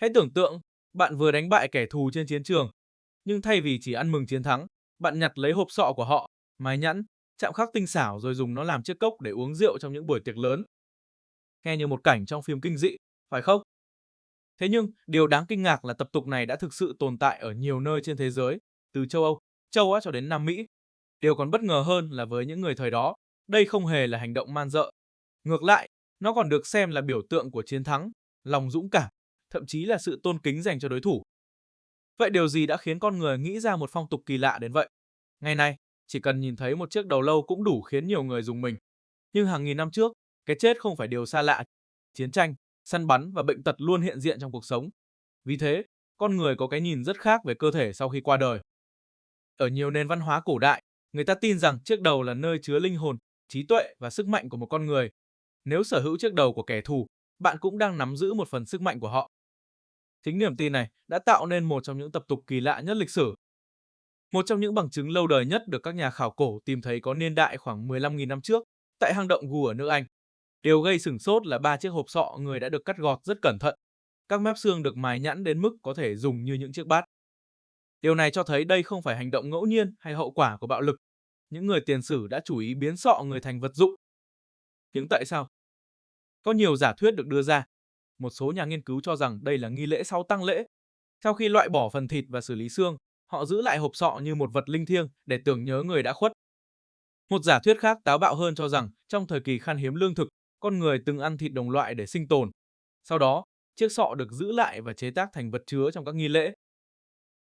Hãy tưởng tượng, bạn vừa đánh bại kẻ thù trên chiến trường, nhưng thay vì chỉ ăn mừng chiến thắng, bạn nhặt lấy hộp sọ của họ, mài nhẵn, chạm khắc tinh xảo rồi dùng nó làm chiếc cốc để uống rượu trong những buổi tiệc lớn. Nghe như một cảnh trong phim kinh dị, phải không? Thế nhưng, điều đáng kinh ngạc là tập tục này đã thực sự tồn tại ở nhiều nơi trên thế giới, từ châu Âu, châu Á cho đến Nam Mỹ. Điều còn bất ngờ hơn là với những người thời đó, đây không hề là hành động man dợ. Ngược lại, nó còn được xem là biểu tượng của chiến thắng, lòng dũng cảm, thậm chí là sự tôn kính dành cho đối thủ. Vậy điều gì đã khiến con người nghĩ ra một phong tục kỳ lạ đến vậy? Ngày nay, chỉ cần nhìn thấy một chiếc đầu lâu cũng đủ khiến nhiều người rùng mình. Nhưng hàng nghìn năm trước, cái chết không phải điều xa lạ. Chiến tranh, săn bắn và bệnh tật luôn hiện diện trong cuộc sống. Vì thế, con người có cái nhìn rất khác về cơ thể sau khi qua đời. Ở nhiều nền văn hóa cổ đại, người ta tin rằng chiếc đầu là nơi chứa linh hồn, trí tuệ và sức mạnh của một con người. Nếu sở hữu chiếc đầu của kẻ thù, bạn cũng đang nắm giữ một phần sức mạnh của họ. Chính niềm tin này đã tạo nên một trong những tập tục kỳ lạ nhất lịch sử. Một trong những bằng chứng lâu đời nhất được các nhà khảo cổ tìm thấy có niên đại khoảng 15.000 năm trước, tại hang động Gu ở nước Anh. Điều gây sửng sốt là ba chiếc hộp sọ người đã được cắt gọt rất cẩn thận. Các mép xương được mài nhẵn đến mức có thể dùng như những chiếc bát. Điều này cho thấy đây không phải hành động ngẫu nhiên hay hậu quả của bạo lực. Những người tiền sử đã chủ ý biến sọ người thành vật dụng. Nhưng tại sao? Có nhiều giả thuyết được đưa ra. Một số nhà nghiên cứu cho rằng đây là nghi lễ sau tang lễ. Sau khi loại bỏ phần thịt và xử lý xương, họ giữ lại hộp sọ như một vật linh thiêng để tưởng nhớ người đã khuất. Một giả thuyết khác táo bạo hơn cho rằng trong thời kỳ khan hiếm lương thực, con người từng ăn thịt đồng loại để sinh tồn. Sau đó, chiếc sọ được giữ lại và chế tác thành vật chứa trong các nghi lễ.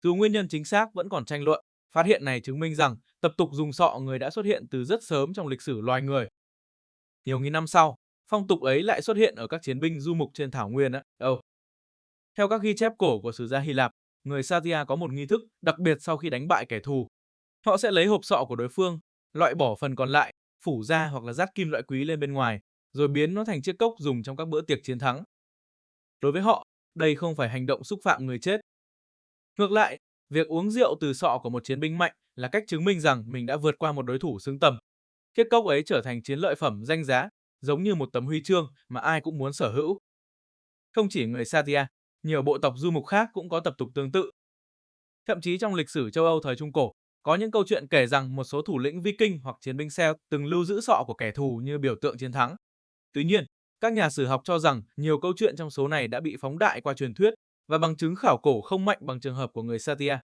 Dù nguyên nhân chính xác vẫn còn tranh luận, phát hiện này chứng minh rằng tập tục dùng sọ người đã xuất hiện từ rất sớm trong lịch sử loài người. Nhiều nghìn năm sau, phong tục ấy lại xuất hiện ở các chiến binh du mục trên thảo nguyên. Theo các ghi chép cổ của sử gia Hy Lạp, người Scythia có một nghi thức đặc biệt sau khi đánh bại kẻ thù. Họ sẽ lấy hộp sọ của đối phương, loại bỏ phần còn lại, phủ da hoặc là dát kim loại quý lên bên ngoài, rồi biến nó thành chiếc cốc dùng trong các bữa tiệc chiến thắng. Đối với họ, đây không phải hành động xúc phạm người chết. Ngược lại, việc uống rượu từ sọ của một chiến binh mạnh là cách chứng minh rằng mình đã vượt qua một đối thủ xứng tầm. Chiếc cốc ấy trở thành chiến lợi phẩm danh giá, giống như một tấm huy chương mà ai cũng muốn sở hữu. Không chỉ người Scythia, nhiều bộ tộc du mục khác cũng có tập tục tương tự. Thậm chí trong lịch sử châu Âu thời Trung Cổ, có những câu chuyện kể rằng một số thủ lĩnh Viking hoặc chiến binh Celt từng lưu giữ sọ của kẻ thù như biểu tượng chiến thắng. Tuy nhiên, các nhà sử học cho rằng nhiều câu chuyện trong số này đã bị phóng đại qua truyền thuyết và bằng chứng khảo cổ không mạnh bằng trường hợp của người Scythia.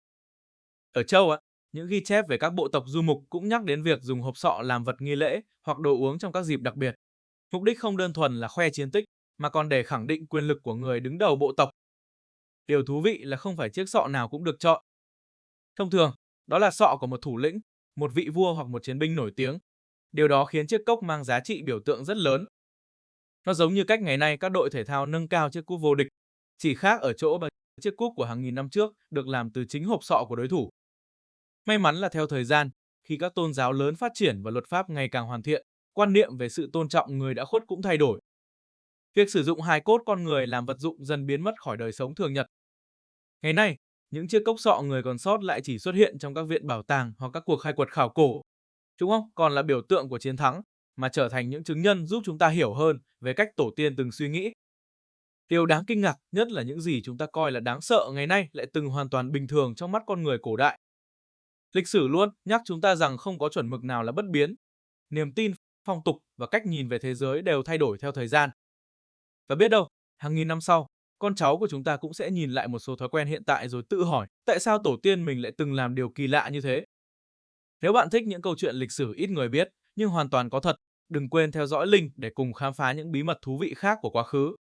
Ở châu Á, những ghi chép về các bộ tộc du mục cũng nhắc đến việc dùng hộp sọ làm vật nghi lễ hoặc đồ uống trong các dịp đặc biệt. Mục đích không đơn thuần là khoe chiến tích, mà còn để khẳng định quyền lực của người đứng đầu bộ tộc. Điều thú vị là không phải chiếc sọ nào cũng được chọn. Thông thường, đó là sọ của một thủ lĩnh, một vị vua hoặc một chiến binh nổi tiếng. Điều đó khiến chiếc cốc mang giá trị biểu tượng rất lớn. Nó giống như cách ngày nay các đội thể thao nâng cao chiếc cúp vô địch, chỉ khác ở chỗ là chiếc cúp của hàng nghìn năm trước được làm từ chính hộp sọ của đối thủ. May mắn là theo thời gian, khi các tôn giáo lớn phát triển và luật pháp ngày càng hoàn thiện, quan niệm về sự tôn trọng người đã khuất cũng thay đổi. Việc sử dụng hài cốt con người làm vật dụng dần biến mất khỏi đời sống thường nhật. Ngày nay, những chiếc cốc sọ người còn sót lại chỉ xuất hiện trong các viện bảo tàng hoặc các cuộc khai quật khảo cổ. Chúng không còn là biểu tượng của chiến thắng, mà trở thành những chứng nhân giúp chúng ta hiểu hơn về cách tổ tiên từng suy nghĩ. Điều đáng kinh ngạc nhất là những gì chúng ta coi là đáng sợ ngày nay lại từng hoàn toàn bình thường trong mắt con người cổ đại. Lịch sử luôn nhắc chúng ta rằng không có chuẩn mực nào là bất biến. Niềm tin, phong tục và cách nhìn về thế giới đều thay đổi theo thời gian. Và biết đâu, hàng nghìn năm sau, con cháu của chúng ta cũng sẽ nhìn lại một số thói quen hiện tại rồi tự hỏi tại sao tổ tiên mình lại từng làm điều kỳ lạ như thế. Nếu bạn thích những câu chuyện lịch sử ít người biết nhưng hoàn toàn có thật, đừng quên theo dõi Linh để cùng khám phá những bí mật thú vị khác của quá khứ.